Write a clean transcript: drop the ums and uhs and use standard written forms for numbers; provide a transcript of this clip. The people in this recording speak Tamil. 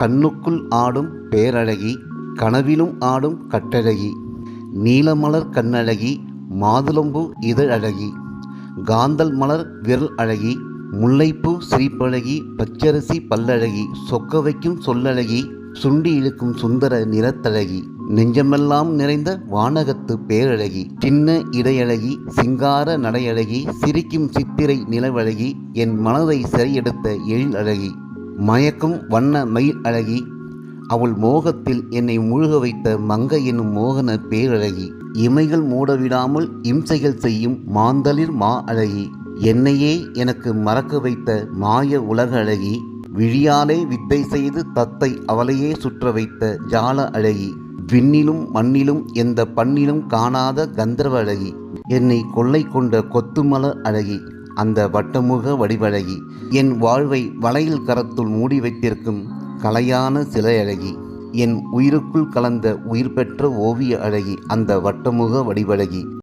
கண்ணுக்குள் ஆடும் பேரழகி, கனவிலும் ஆடும் கட்டழகி, நீலமலர் கண்ணழகி, மாதுளம்பூ இதழழகி, காந்தல் மலர் விரல் அழகி, முல்லைப்பூ சிரிப்பழகி, பச்சரிசி பல்லழகி, சொக்க வைக்கும் சொல்லழகி, சுண்டி இழுக்கும் சுந்தர நிறத்தழகி, நெஞ்சமெல்லாம் நிறைந்த வானகத்து பேரழகி, சின்ன இடையழகி, சிங்கார நடையழகி, சிரிக்கும் சித்திரை நிலவழகி, என் மனதை சரியெடுத்த எழில் அழகி, மயக்கும் வண்ண மயில் அழகி, அவள் மோகத்தில் என்னை மூழ்க வைத்த மங்கை என்னும் மோகன பேரழகி, இமைகள் மூடவிடாமல் இம்சைகள் செய்யும் மாந்தளிர் மா அழகி, என்னையே எனக்கு மறக்க வைத்த மாய உலக அழகி, விழியாலே வித்தை செய்து தத்தை அவளையே சுற்ற வைத்த ஜால அழகி, விண்ணிலும் மண்ணிலும் எந்த பண்ணிலும் காணாத கந்தர்வ அழகி, என்னை கொள்ளை கொண்ட கொத்துமலர் அழகி, அந்த வட்டமுக வடிவழகி, என் வாழ்வை வளையல் கரத்துள் மூடி வைத்திருக்கும் கலையான சிலை அழகி, என் உயிருக்குள் கலந்த உயிர் பெற்ற ஓவிய அழகி, அந்த வட்டமுக வடிவழகி.